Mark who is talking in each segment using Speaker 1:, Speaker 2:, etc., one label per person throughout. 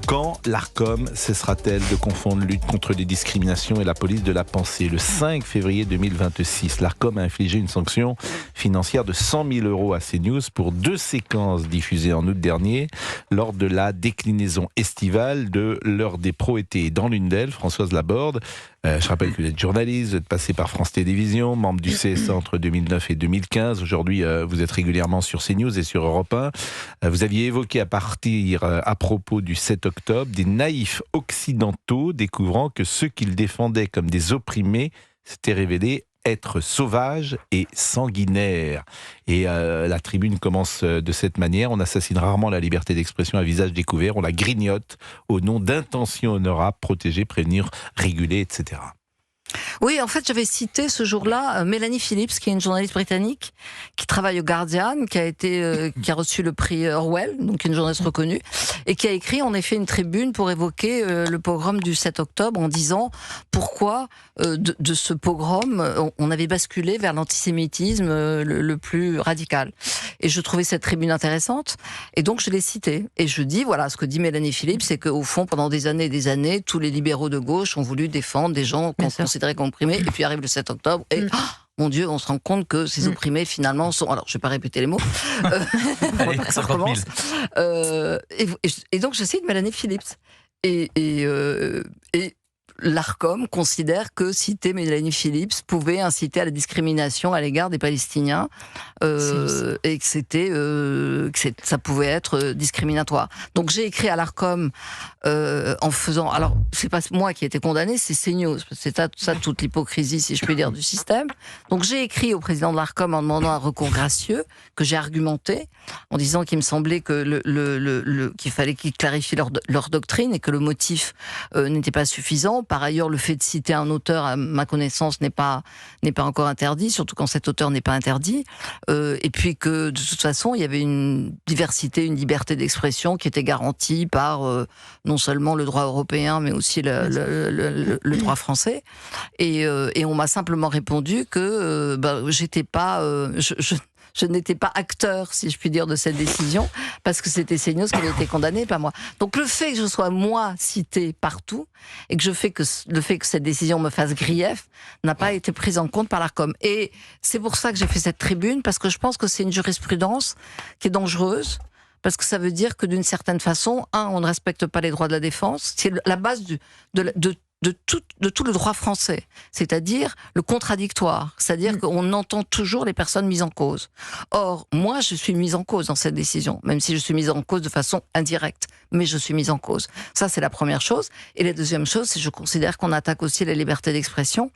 Speaker 1: Quand l'Arcom cessera-t-elle de confondre lutte contre les discriminations et la police de la pensée? Le 5 février 2026, l'Arcom a infligé une sanction financière de 100 000 € à CNews pour 2 séquences diffusées en août dernier lors de la déclinaison estivale de l'heure des pros-été. Dans l'une d'elles, Françoise Laborde, je rappelle que vous êtes journaliste, vous êtes passé par France Télévisions, membre du CSA entre 2009 et 2015. Aujourd'hui, vous êtes régulièrement sur CNews et sur Europe 1. Vous aviez évoqué à propos du 7 octobre des naïfs occidentaux découvrant que ceux qu'ils défendaient comme des opprimés s'étaient révélés être sauvages et sanguinaires. Et la tribune commence de cette manière: on assassine rarement la liberté d'expression à visage découvert, on la grignote au nom d'intentions honorables, protéger, prévenir, réguler, etc.
Speaker 2: Oui, en fait, j'avais cité ce jour-là Mélanie Phillips, qui est une journaliste britannique, qui travaille au Guardian, qui a reçu le prix Orwell, donc une journaliste reconnue, et qui a écrit en effet une tribune pour évoquer le pogrom du 7 octobre en disant pourquoi de ce pogrom on avait basculé vers l'antisémitisme le plus radical. Et je trouvais cette tribune intéressante, et donc je l'ai citée. Et je dis, voilà, ce que dit Mélanie Phillips, c'est qu'au fond, pendant des années et des années, tous les libéraux de gauche ont voulu défendre des gens qu'on considérait comme opprimés, et puis arrive le 7 octobre, et mon Dieu, on se rend compte que ces opprimés, finalement, sont... Alors, je ne vais pas répéter les mots.
Speaker 1: Allez,
Speaker 2: ça recommence. Et donc, je cite Mélanie Phillips. Et l'Arcom considère que citer Mélanie Phillips pouvait inciter à la discrimination à l'égard des Palestiniens, et que ça pouvait être discriminatoire. Donc j'ai écrit à l'Arcom en faisant... Alors, c'est pas moi qui ai été condamné, c'est CNews. C'est ça toute l'hypocrisie, si je puis dire, du système. Donc j'ai écrit au président de l'Arcom en demandant un recours gracieux, que j'ai argumenté, en disant qu'il me semblait que qu'il fallait qu'ils clarifient leur doctrine et que le motif n'était pas suffisant. Par ailleurs, le fait de citer un auteur, à ma connaissance, n'est pas encore interdit, surtout quand cet auteur n'est pas interdit. Et puis que, de toute façon, il y avait une diversité, une liberté d'expression qui était garantie par non seulement le droit européen, mais aussi le droit français. Et on m'a simplement répondu que j'étais pas... Je n'étais pas acteur, si je puis dire, de cette décision, parce que c'était CNews qui avait été condamné, pas moi. Donc le fait que je sois, moi, cité partout, et que le fait que cette décision me fasse grief, n'a pas été prise en compte par l'Arcom. Et c'est pour ça que j'ai fait cette tribune, parce que je pense que c'est une jurisprudence qui est dangereuse, parce que ça veut dire que d'une certaine façon, on ne respecte pas les droits de la défense. C'est la base de tout le droit français, c'est-à-dire le contradictoire, c'est-à-dire qu'on entend toujours les personnes mises en cause. Or, moi, je suis mise en cause dans cette décision, même si je suis mise en cause de façon indirecte, mais je suis mise en cause. Ça, c'est la première chose. Et la deuxième chose, c'est que je considère qu'on attaque aussi la liberté d'expression.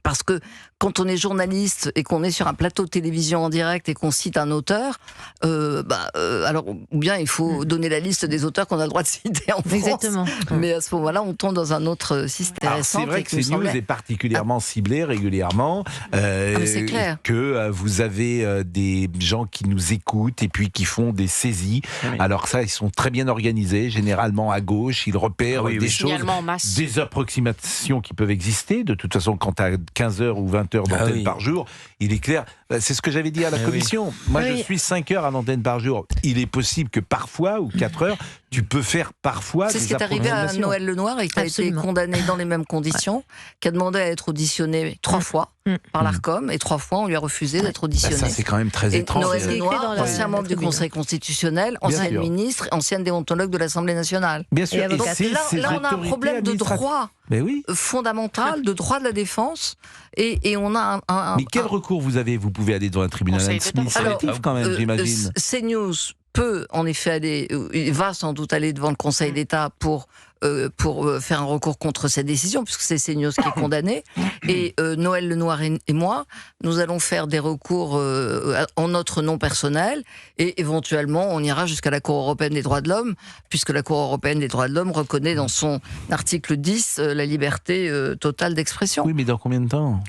Speaker 2: Parce que quand on est journaliste et qu'on est sur un plateau de télévision en direct et qu'on cite un auteur, alors ou bien il faut donner la liste des auteurs qu'on a le droit de citer en France.
Speaker 3: Exactement.
Speaker 2: Mais à ce moment-là, on tombe dans un autre système.
Speaker 1: Alors, c'est vrai que CNews est particulièrement ciblé régulièrement.
Speaker 2: C'est clair.
Speaker 1: Que vous avez des gens qui nous écoutent et puis qui font des saisies. Oui. Alors ça, ils sont très bien organisés, généralement à gauche. Ils repèrent des choses, des approximations qui peuvent exister. De toute façon, quand à 15 heures ou 20 heures d'antenne par jour, il est clair, c'est ce que j'avais dit à la commission. Moi, je suis 5 heures à l'antenne par jour. Il est possible que parfois, ou 4 heures, tu peux faire parfois
Speaker 2: c'est ce qui est arrivé à Noël Lenoir, et qui a été condamné dans les mêmes conditions, qui a demandé à être auditionné 3 fois par l'Arcom, et 3 fois on lui a refusé d'être auditionné.
Speaker 1: Ça, c'est quand même très étrange.
Speaker 2: Noël Lenoir, ancien membre du Conseil constitutionnel, ancienne ministre, ancienne déontologue de l'Assemblée nationale.
Speaker 1: Bien sûr.
Speaker 2: Donc là, on a un problème de droit fondamental, de droit de la défense, et on a
Speaker 1: Mais quel recours vous avez? Vous pouvez aller devant un tribunal administratif quand même, j'imagine.
Speaker 2: CNews peut en effet aller, il va sans doute aller devant le Conseil d'État pour faire un recours contre cette décision, puisque c'est CNews qui est condamné. Et Noël Lenoir et moi, nous allons faire des recours en notre nom personnel, et éventuellement on ira jusqu'à la Cour européenne des droits de l'homme, puisque la Cour européenne des droits de l'homme reconnaît dans son article 10 la liberté totale d'expression.
Speaker 1: Oui, mais dans combien de temps?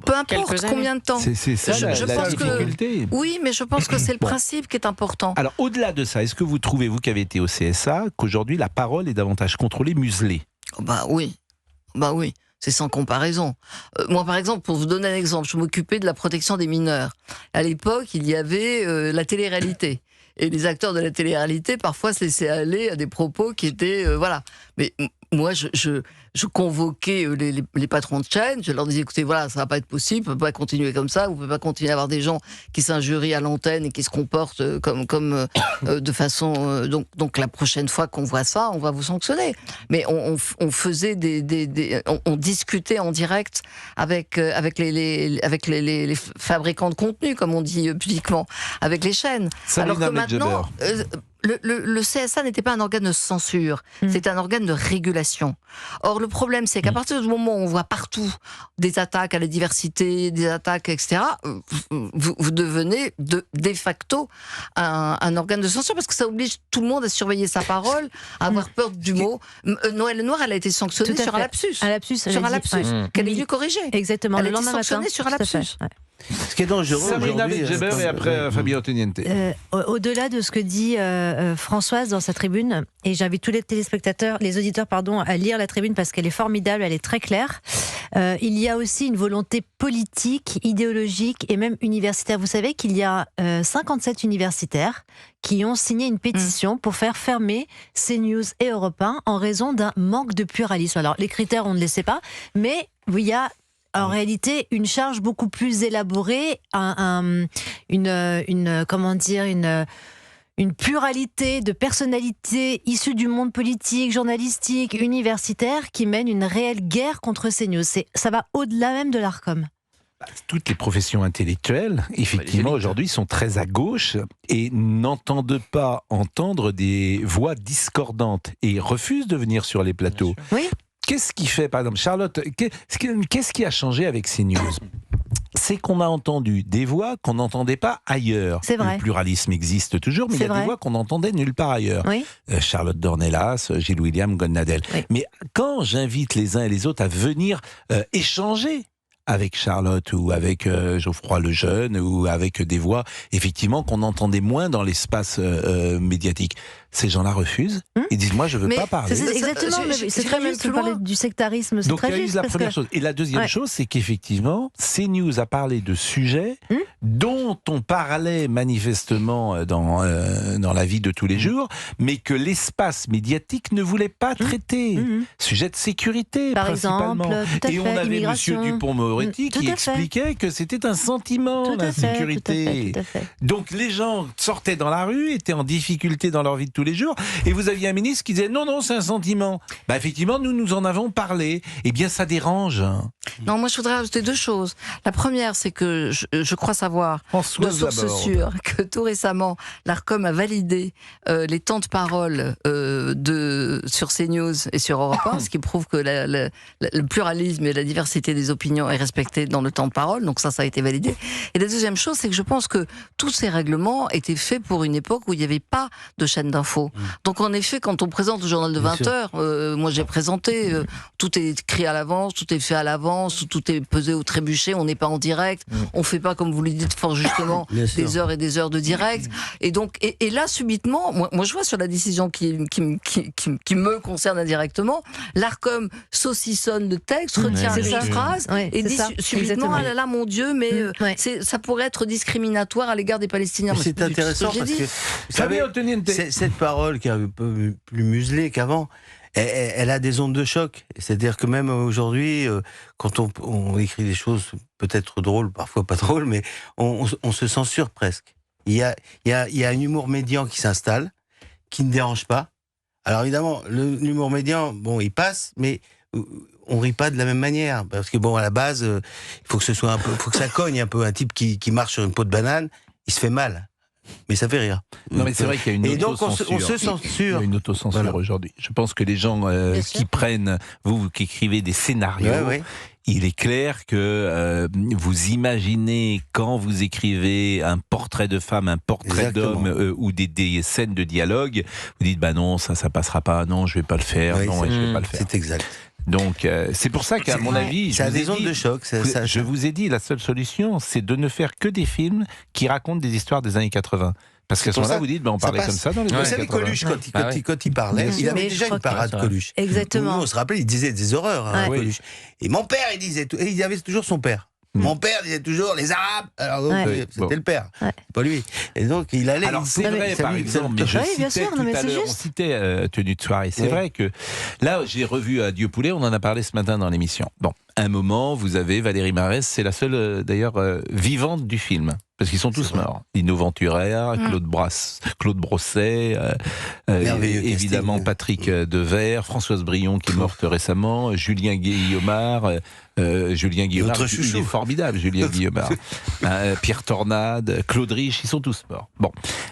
Speaker 2: Peu importe combien de temps.
Speaker 1: C'est ça
Speaker 2: je
Speaker 1: la
Speaker 2: pense
Speaker 1: difficulté.
Speaker 2: Oui, mais je pense que c'est le principe qui est important.
Speaker 1: Alors, au-delà de ça, est-ce que vous trouvez, vous qui avez été au CSA, qu'aujourd'hui la parole est davantage contrôlée, muselée?
Speaker 2: Bah oui. C'est sans comparaison. Moi, par exemple, pour vous donner un exemple, je m'occupais de la protection des mineurs. À l'époque, il y avait la télé-réalité. et les acteurs de la télé-réalité parfois se laissaient aller à des propos qui étaient voilà. Mais moi, je convoquais les patrons de chaîne, je leur disais écoutez, voilà, ça va pas être possible, on peut pas continuer comme ça, vous pouvez pas continuer à avoir des gens qui s'injurient à l'antenne et qui se comportent comme de façon donc la prochaine fois qu'on voit ça, on va vous sanctionner. Mais on faisait on discutait en direct avec les fabricants de contenu, comme on dit publiquement, avec les chaînes. Alors que maintenant, le CSA n'était pas un organe de censure, c'était un organe de régulation. Or, le problème, c'est qu'à partir du moment où on voit partout des attaques à la diversité, des attaques, etc., vous devenez de facto un organe de censure, parce que ça oblige tout le monde à surveiller sa parole, à avoir peur du mot. Noël Lenoir, elle a été sanctionnée sur un lapsus. Sur un lapsus, qu'elle est venue corriger.
Speaker 3: Exactement,
Speaker 2: elle a été sanctionnée sur un lapsus.
Speaker 4: Ce qui est dangereux
Speaker 1: Sabrina Medjeber et après Fabien Otteniente.
Speaker 3: Au-delà de ce que dit Françoise dans sa tribune, et j'invite tous les téléspectateurs, les auditeurs, à lire la tribune parce qu'elle est formidable, elle est très claire. Il y a aussi une volonté politique, idéologique et même universitaire. Vous savez qu'il y a 57 universitaires qui ont signé une pétition pour faire fermer CNews et Europe 1 en raison d'un manque de pluralisme. Alors les critères, on ne les sait pas, mais il y a en réalité une charge beaucoup plus élaborée, une pluralité de personnalités issues du monde politique, journalistique, universitaire, qui mène une réelle guerre contre CNews. Ça va au-delà même de l'Arcom.
Speaker 1: Toutes les professions intellectuelles, effectivement, aujourd'hui, sont très à gauche et n'entendent pas entendre des voix discordantes et refusent de venir sur les plateaux.
Speaker 3: Oui.
Speaker 1: Qu'est-ce qui fait, par exemple, Charlotte, qu'est-ce qui a changé avec CNews ? C'est qu'on a entendu des voix qu'on n'entendait pas ailleurs.
Speaker 3: C'est vrai.
Speaker 1: Le pluralisme existe toujours, mais il y a des voix qu'on n'entendait nulle part ailleurs.
Speaker 3: Oui.
Speaker 1: Charlotte Dornelas, Gilles William, Gonnadel.
Speaker 3: Oui.
Speaker 1: Mais quand j'invite les uns et les autres à venir échanger avec Charlotte ou avec Geoffroy Lejeune ou avec des voix effectivement qu'on entendait moins dans l'espace médiatique, ces gens-là refusent. Ils disent moi je veux pas parler.
Speaker 3: C'est exactement. C'est très juste de parler du sectarisme.
Speaker 1: Donc il y a eu la première chose. Et la deuxième chose, c'est qu'effectivement CNews a parlé de sujets dont on parlait manifestement dans la vie de tous les jours, mais que l'espace médiatique ne voulait pas traiter. Sujet de sécurité
Speaker 3: par
Speaker 1: principalement.
Speaker 3: Exemple,
Speaker 1: et on avait Monsieur Dupond-Moretti qui expliquait que c'était un sentiment, l'insécurité. Donc les gens sortaient dans la rue, étaient en difficulté dans leur vie de tous les jours, et vous aviez un ministre qui disait non, c'est un sentiment. Bah effectivement, nous en avons parlé. Eh bien, ça dérange.
Speaker 2: Non, moi je voudrais rajouter deux choses. La première, c'est que je crois savoir de source sûre que tout récemment, l'Arcom a validé les temps de parole sur CNews et sur Europe 1, ce qui prouve que le pluralisme et la diversité des opinions est respecté dans le temps de parole. Donc ça a été validé. Et la deuxième chose, c'est que je pense que tous ces règlements étaient faits pour une époque où il n'y avait pas de chaîne d'infos. Donc en effet, quand on présente le journal de 20 heures, moi j'ai présenté, tout est écrit à l'avance, tout est fait à l'avance, tout est pesé au trébuchet, on n'est pas en direct, on fait pas comme vous le dites fort justement des heures et des heures de direct. Et donc, et là subitement, moi je vois sur la décision qui me concerne indirectement, l'Arcom saucissonne le texte, retient les phrases et dit subitement ah là là mon Dieu, mais ça pourrait être discriminatoire à l'égard des Palestiniens.
Speaker 4: C'est intéressant parce que vous savez, cette parole qui est un peu plus muselée qu'avant, elle a des ondes de choc. C'est-à-dire que même aujourd'hui, quand on écrit des choses peut-être drôles, parfois pas drôles, mais on se censure presque. Il y a un humour médian qui s'installe, qui ne dérange pas. Alors évidemment, l'humour médian, bon, il passe, mais on rit pas de la même manière. Parce que bon, à la base, il faut que ce soit un peu, faut que ça cogne un peu. Un type qui marche sur une peau de banane, il se fait mal. Mais ça fait rire.
Speaker 1: Non, mais c'est vrai qu'il y a une autocensure.
Speaker 4: Et donc on se censure.
Speaker 1: Il y a une autocensure aujourd'hui. Je pense que les gens qui prennent, vous qui écrivez des scénarios, il est clair que vous imaginez quand vous écrivez un portrait de femme, un portrait d'homme ou des scènes de dialogue, vous dites bah non, ça passera pas, non, je vais pas le faire, je vais pas le faire.
Speaker 4: C'est exact.
Speaker 1: Donc c'est pour ça qu'à mon avis,
Speaker 4: ça a des ondes de choc.
Speaker 1: Je vous ai dit, la seule solution, c'est de ne faire que des films qui racontent des histoires des années 80. Parce qu'à ce moment-là, vous dites, on parlait comme ça dans les années 80.
Speaker 4: Vous savez, Coluche, quand il parlait, il avait déjà une parade, Coluche.
Speaker 3: Exactement.
Speaker 4: Nous, on se rappelait, il disait des horreurs, Coluche. Et mon père, il disait, et il avait toujours son père. Mon père disait toujours les Arabes. Alors donc, c'était le père, pas lui. Et donc il allait.
Speaker 1: Alors c'est vrai, par exemple, mais je citais tout à l'heure, on citait Tenue de soirée. C'est vrai que là, j'ai revu Adieu Poulet. On en a parlé ce matin dans l'émission. Bon, un moment, vous avez Valérie Mérès. C'est la seule, d'ailleurs, vivante du film. Parce qu'ils sont tous morts. Lino Ventura, Claude Brosset, évidemment Patrick Devers, Françoise Brion qui est morte récemment, Julien Guillaumard, il est formidable, Julien Guillaumard, Pierre Tornade, Claude Rich, ils sont tous morts. Bon,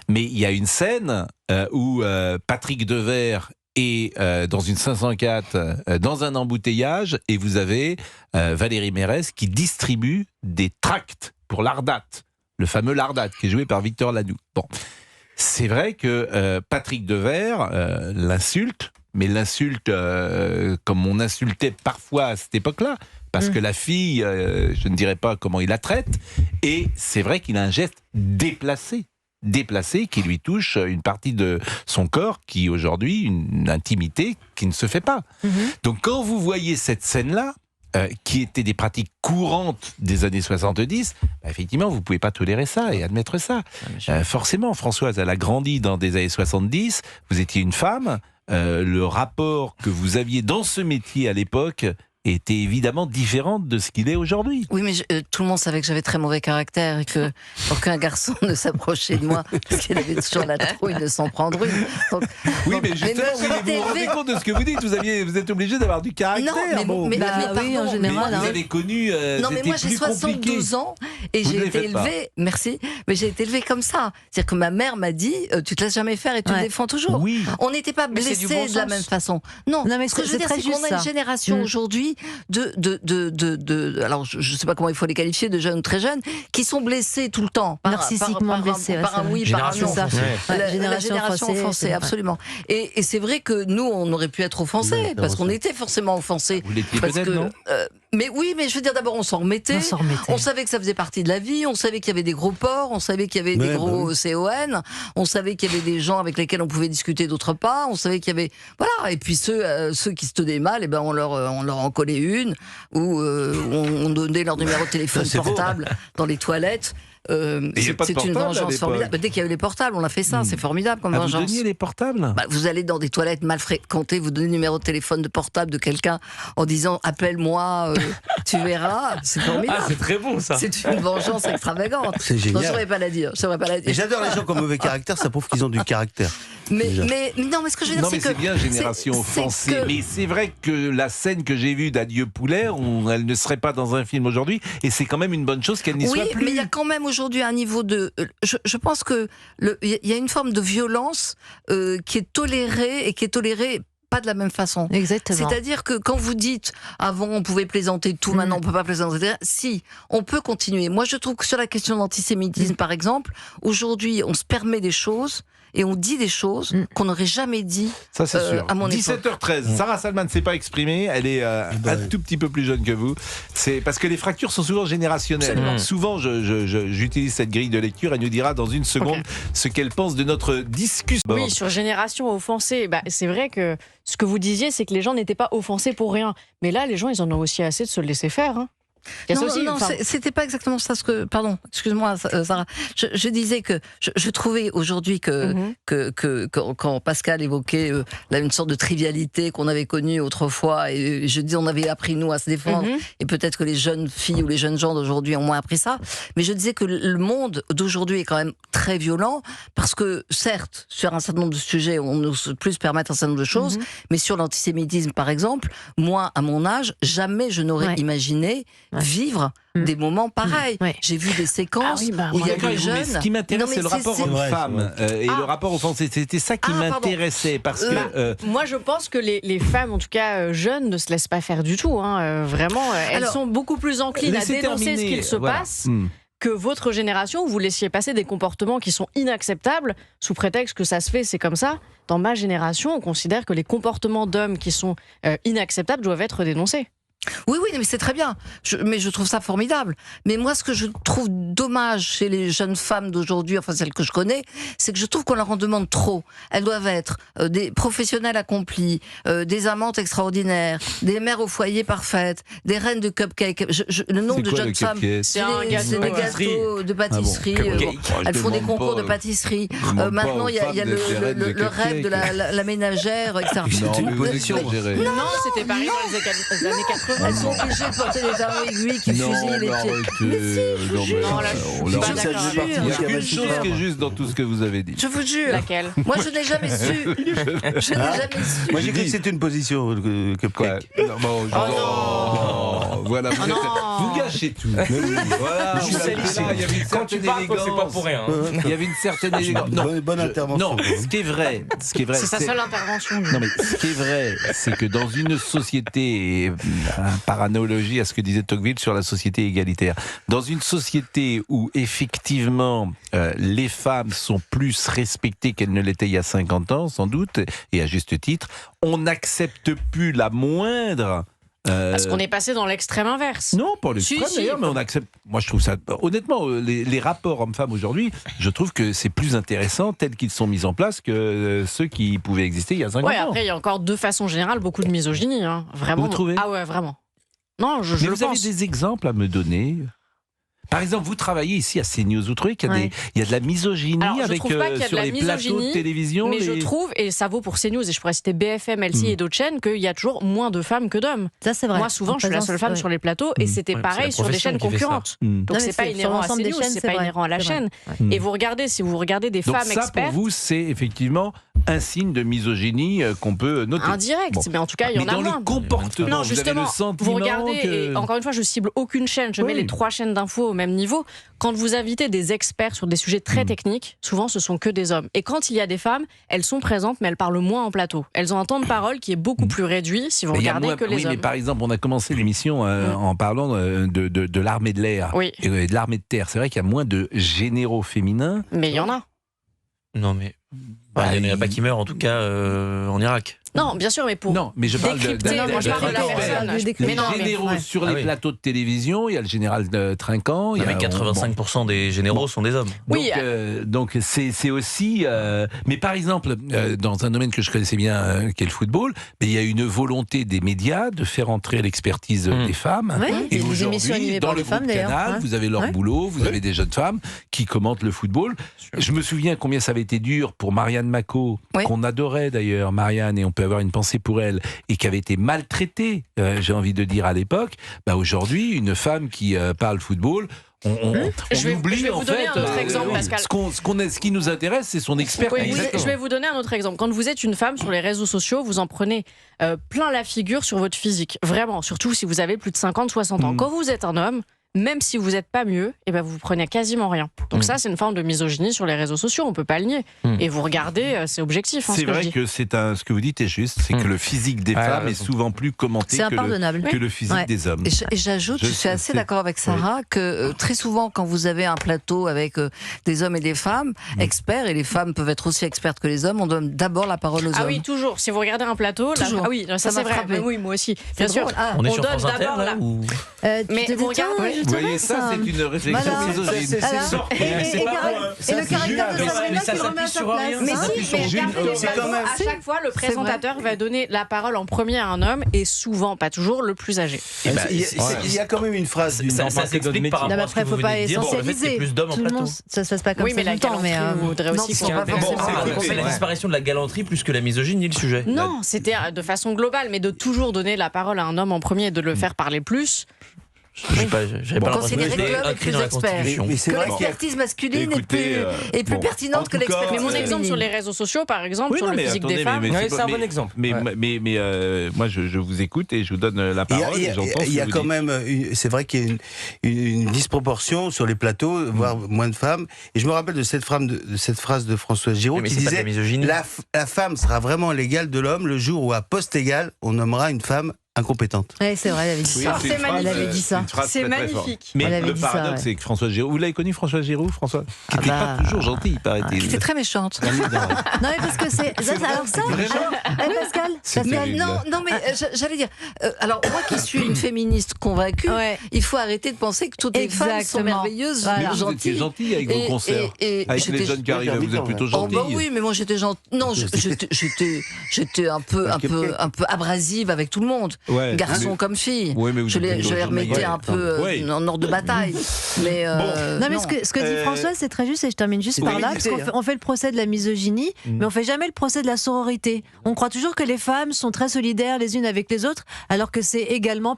Speaker 1: mais il y a une scène où Patrick Devers est dans une 504, dans un embouteillage, et vous avez Valérie Mérès qui distribue des tracts pour l'Ardat. Le fameux Lardat, qui est joué par Victor Lanoux. Bon, c'est vrai que Patrick Devers l'insulte, mais l'insulte comme on insultait parfois à cette époque-là, parce que la fille, je ne dirais pas comment il la traite, et c'est vrai qu'il a un geste déplacé qui lui touche une partie de son corps qui, aujourd'hui, une intimité qui ne se fait pas. Donc quand vous voyez cette scène-là, qui étaient des pratiques courantes des années 70, effectivement, vous ne pouvez pas tolérer ça et admettre ça. Forcément, Françoise, elle a grandi dans des années 70, vous étiez une femme, le rapport que vous aviez dans ce métier à l'époque était évidemment différente de ce qu'il est aujourd'hui.
Speaker 2: Oui, mais tout le monde savait que j'avais très mauvais caractère et que aucun garçon ne s'approchait de moi parce qu'il avait toujours la trouille de s'en prendre une. Donc,
Speaker 1: mais justement, vous vous rendez compte de ce que vous dites, vous êtes obligé d'avoir du caractère.
Speaker 2: Non, mais pardon,
Speaker 3: oui, en général.
Speaker 1: Vous avez connu,
Speaker 2: non, mais moi j'ai 72 ans et j'ai été élevée, merci, mais j'ai été élevée comme ça. C'est-à-dire que ma mère m'a dit, tu te laisses jamais faire et tu te défends toujours. Oui. On n'était pas blessés de la même façon. Non, mais ce que je veux dire, c'est qu'on a une génération aujourd'hui alors je ne sais pas comment il faut les qualifier, de jeunes, très jeunes, qui sont blessés tout le temps.
Speaker 3: Narcissiquement blessés.
Speaker 2: Par un oui, par un non. La génération offensée, absolument. Et c'est vrai que nous, on aurait pu être offensés, parce qu'on était forcément offensés.
Speaker 1: Vous l'étiez peut-être, non ?
Speaker 2: Mais oui, mais je veux dire, d'abord, on s'en remettait. On savait que ça faisait partie de la vie. On savait qu'il y avait des gros ports. On savait qu'il y avait des gros CON. On savait qu'il y avait des gens avec lesquels on pouvait discuter d'autres pas. On savait qu'il y avait... Voilà. Et puis ceux qui se tenaient mal, on leur en collait une, ou on donnait leur numéro de téléphone portable dans les toilettes. C'est une vengeance formidable. Dès qu'il y a eu les portables, on a fait ça. C'est formidable comme vengeance.
Speaker 1: Vous donniez les portables ?
Speaker 2: Vous allez dans des toilettes mal fréquentées, vous donnez le numéro de téléphone de portable de quelqu'un en disant appelle-moi, tu verras. C'est formidable.
Speaker 1: Ah, c'est très bon ça.
Speaker 2: C'est une vengeance extravagante.
Speaker 4: C'est génial.
Speaker 2: Non, je ne saurais pas la dire.
Speaker 4: Et j'adore les gens qui ont mauvais caractère, ça prouve qu'ils ont du caractère.
Speaker 2: Mais non, mais ce que je veux dire, c'est que...
Speaker 1: c'est bien Génération Offensée. Mais c'est vrai que la scène que j'ai vue d'Adieu Poulet, elle ne serait pas dans un film aujourd'hui, et c'est quand même une bonne chose qu'elle n'y soit plus.
Speaker 2: Oui, mais il y a quand même aujourd'hui un niveau de... Je pense que il y a une forme de violence qui est tolérée, et qui est tolérée pas de la même façon.
Speaker 3: Exactement.
Speaker 2: C'est-à-dire que quand vous dites avant on pouvait plaisanter de tout, maintenant on peut pas plaisanter, si, on peut continuer. Moi je trouve que sur la question de l'antisémitisme par exemple, aujourd'hui on se permet des choses et on dit des choses qu'on n'aurait jamais dit.
Speaker 1: Ça c'est sûr.
Speaker 2: À mon
Speaker 1: 17h13, Sarah Salman ne s'est pas exprimée, elle est un tout petit peu plus jeune que vous. C'est parce que les fractures sont souvent générationnelles. Souvent j'utilise cette grille de lecture, elle nous dira dans une seconde ce qu'elle pense de notre discussion.
Speaker 5: Oui, sur Génération Offensée, c'est vrai que ce que vous disiez, c'est que les gens n'étaient pas offensés pour rien. Mais là, les gens, ils en ont aussi assez de se laisser faire.
Speaker 2: Non, c'était pas exactement ça ce que... Pardon, excuse-moi Sarah. Je disais que je trouvais aujourd'hui que quand Pascal évoquait une sorte de trivialité qu'on avait connue autrefois, et je dis on avait appris nous à se défendre, et peut-être que les jeunes filles ou les jeunes gens d'aujourd'hui ont moins appris ça, mais je disais que le monde d'aujourd'hui est quand même très violent, parce que certes, sur un certain nombre de sujets, on nous plus permettre un certain nombre de choses, mais sur l'antisémitisme par exemple, moi à mon âge, jamais je n'aurais imaginé vivre des moments pareils. J'ai vu des séquences où il y a des jeunes...
Speaker 1: Mais ce qui m'intéresse, c'est le rapport homme-femme et le rapport offensé. C'était ça qui m'intéressait. Parce que,
Speaker 5: moi, je pense que les femmes, en tout cas jeunes, ne se laissent pas faire du tout. Vraiment, elles sont beaucoup plus enclines à dénoncer ce qu'il se passe que votre génération, où vous laissiez passer des comportements qui sont inacceptables, sous prétexte que ça se fait, c'est comme ça. Dans ma génération, on considère que les comportements d'hommes qui sont inacceptables doivent être dénoncés.
Speaker 2: Oui, mais c'est très bien. Mais je trouve ça formidable. Mais moi, ce que je trouve dommage chez les jeunes femmes d'aujourd'hui, enfin celles que je connais, c'est que je trouve qu'on leur en demande trop. Elles doivent être des professionnels accomplis, des amantes extraordinaires, des mères au foyer parfaites, des reines de cupcake. Le nombre de jeunes femmes, c'est des gâteaux de pâtisserie. Elles font des concours de pâtisserie. Maintenant, il y a le rêve de la ménagère, etc.
Speaker 1: C'est une position.
Speaker 5: Non, c'était pareil dans les années 80.
Speaker 2: Elles sont obligées de porter des talons aiguilles qui fusillent les pieds. Mais si, je vous jure.
Speaker 1: Il y a une chose qui est juste dans tout ce que vous avez dit.
Speaker 2: Je vous jure.
Speaker 5: Laquelle ?
Speaker 2: Moi, je n'ai jamais su.
Speaker 4: Moi, j'ai cru que c'était une position cupcake.
Speaker 1: Voilà, vous gâchez tout. Voilà,
Speaker 6: quand tu parles, c'est pas pour rien.
Speaker 1: Il y avait une certaine élégance.
Speaker 4: Bonne intervention.
Speaker 1: Non, ce qui est vrai,
Speaker 5: c'est sa seule intervention.
Speaker 1: Non, mais ce qui est vrai, c'est que dans une société, par analogie à ce que disait Tocqueville sur la société égalitaire, dans une société où effectivement les femmes sont plus respectées qu'elles ne l'étaient il y a 50 ans, sans doute, et à juste titre, on n'accepte plus la moindre.
Speaker 5: Parce qu'on est passé dans l'extrême inverse.
Speaker 1: Non, pas l'extrême d'ailleurs, mais on accepte. Moi, je trouve ça. Honnêtement, les rapports hommes-femmes aujourd'hui, je trouve que c'est plus intéressant tels qu'ils sont mis en place que ceux qui pouvaient exister il y a 50 ans.
Speaker 5: Après, il y a encore de façon générale beaucoup de misogynie. Hein. Vraiment.
Speaker 1: Vous trouvez ?
Speaker 5: Ah ouais, vraiment. Non, je
Speaker 1: mais
Speaker 5: le
Speaker 1: vous
Speaker 5: pense.
Speaker 1: avez des exemples à me donner ? Par exemple, vous travaillez ici à CNews, vous trouvez qu'il y a de la misogynie avec sur les plateaux de télévision
Speaker 5: mais je trouve, et ça vaut pour CNews, et je pourrais citer BFM, LCI et d'autres chaînes, qu'il y a toujours moins de femmes que d'hommes.
Speaker 3: Ça, c'est vrai.
Speaker 5: Moi, souvent, je suis la seule femme sur les plateaux, et c'était pareil sur des chaînes concurrentes. Donc, c'est pas inhérent à CNews, c'est pas inhérent à la chaîne. Et vous regardez, si vous regardez des femmes expertes...
Speaker 1: Donc ça, pour vous, c'est effectivement un signe de misogynie qu'on peut noter.
Speaker 5: Indirect, mais en tout cas, il y en a moins.
Speaker 1: Dans le comportement,
Speaker 5: non, justement, vous regardez, et encore une fois, je cible aucune chaîne, je mets les 3 chaînes d'infos au même niveau. Quand vous invitez des experts sur des sujets très techniques, souvent ce sont que des hommes. Et quand il y a des femmes, elles sont présentes, mais elles parlent moins en plateau. Elles ont un temps de parole qui est beaucoup plus réduit si vous regardez que les hommes.
Speaker 1: Mais par exemple, on a commencé l'émission en parlant de l'armée de l'air et de l'armée de terre. C'est vrai qu'il y a moins de généraux féminins.
Speaker 5: Mais il y en a.
Speaker 6: Non, mais il n'y en a pas qui meurent, en tout cas, en Irak.
Speaker 5: Non, bien sûr, mais pour
Speaker 1: je parle
Speaker 5: décrypter, moi je parle de la personne.
Speaker 1: Les généraux sur les plateaux de télévision, il y a le général Trinquant.
Speaker 6: Mais 85% des généraux sont des hommes.
Speaker 1: Donc c'est aussi... mais par exemple, dans un domaine que je connaissais bien, qui est le football, il y a une volonté des médias de faire entrer l'expertise des femmes. Et aujourd'hui, dans le groupe Canal, vous avez leur boulot, vous avez des jeunes femmes qui commentent le football. Je me souviens combien ça avait été dur pour Marianne Macot, qu'on adorait d'ailleurs, Marianne, et on peut avoir une pensée pour elle, et qui avait été maltraitée, j'ai envie de dire à l'époque. Aujourd'hui, une femme qui parle football, on oublie en fait.
Speaker 5: Un autre exemple, Pascal.
Speaker 1: Ce qui nous intéresse, c'est son expertise.
Speaker 5: Je vais vous donner un autre exemple. Quand vous êtes une femme sur les réseaux sociaux, vous en prenez plein la figure sur votre physique. Vraiment, surtout si vous avez plus de 50, 60 ans. Quand vous êtes un homme, même si vous n'êtes pas mieux, vous prenez quasiment rien. Donc ça, c'est une forme de misogynie sur les réseaux sociaux, on ne peut pas le nier. Et vous regardez, c'est objectif.
Speaker 1: C'est vrai que ce que vous dites est juste, c'est que le physique des femmes est souvent plus commenté que le physique des hommes.
Speaker 2: Et j'ajoute, je suis assez d'accord avec Sarah, que très souvent, quand vous avez un plateau avec des hommes et des femmes experts, et les femmes peuvent être aussi expertes que les hommes, on donne d'abord la parole aux hommes.
Speaker 5: Ah oui, toujours. Si vous regardez un plateau, ça c'est vrai. Mais oui, moi aussi. Bien sûr.
Speaker 6: On est sur France Inter, là
Speaker 5: mais vous regardez...
Speaker 1: Vous voyez, ça, c'est une réflexion misogyne.
Speaker 3: Et le caractère de Sabrina qui remet à sa place.
Speaker 5: Mais si, à chaque fois, le présentateur va donner la parole en premier à un homme, et souvent, pas toujours, le plus âgé.
Speaker 4: Il y a quand même une phrase d'une...
Speaker 6: Ça s'explique par rapport à ce que vous venez de dire sur le fait qu'il y ait plus d'hommes en plateau.
Speaker 3: Ça se passe pas comme ça tout le temps, mais...
Speaker 6: C'est la disparition de la galanterie plus que la misogynie, le sujet.
Speaker 5: Non, c'était de façon globale, mais de toujours donner la parole à un homme en premier et de le faire parler plus...
Speaker 2: Considéré que l'homme est plus expert, que l'expertise masculine est plus pertinente que l'expertise féminine.
Speaker 5: Mais mon exemple sur les réseaux sociaux, par exemple, sur le physique des femmes,
Speaker 6: c'est un bon exemple.
Speaker 1: Mais moi, je vous écoute et je vous donne la parole.
Speaker 4: Il y a quand même, c'est vrai qu'il y a une disproportion sur les plateaux, voire moins de femmes. Et je me rappelle de cette phrase de Françoise Giraud qui disait la femme sera vraiment l'égale de l'homme le jour où, à poste égal, on nommera une femme incompétente.
Speaker 3: Oui, c'est vrai, elle avait dit ça.
Speaker 5: C'est magnifique.
Speaker 3: Elle avait dit ça.
Speaker 5: C'est magnifique.
Speaker 1: Mais
Speaker 3: Elle avait
Speaker 1: le
Speaker 3: dit
Speaker 1: paradoxe,
Speaker 3: ça,
Speaker 1: c'est que François Giroud, vous l'avez connu François Giroud, François, qui n'était pas toujours gentil, paraît-il.
Speaker 2: C'était très méchante.
Speaker 3: Non, mais parce que c'est. Alors ça, Pascal,
Speaker 2: Non, mais j'allais dire. Alors, moi qui suis une féministe convaincue, il faut arrêter de penser que toutes les femmes sont merveilleuses,
Speaker 1: Vous étiez gentil avec vos concerts. Avec les jeunes qui arrivaient, vous êtes plutôt gentil.
Speaker 2: Oh, bah oui, mais moi j'étais gentille. Non, j'étais un peu abrasive avec tout le monde. Garçon comme fille. Je les remettais un peu en ordre de bataille. Mais
Speaker 3: non, mais ce que dit Françoise, c'est très juste, et je termine juste par là, parce qu'on fait le procès de la misogynie, mais on fait jamais le procès de la sororité. On croit toujours que les femmes sont très solidaires les unes avec les autres, alors que c'est également,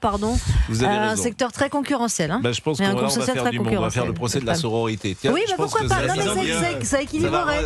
Speaker 3: un secteur très concurrentiel.
Speaker 1: Je pense qu'on va faire le procès de la sororité.
Speaker 3: Oui, mais pourquoi pas? Non, mais ça équilibrerait.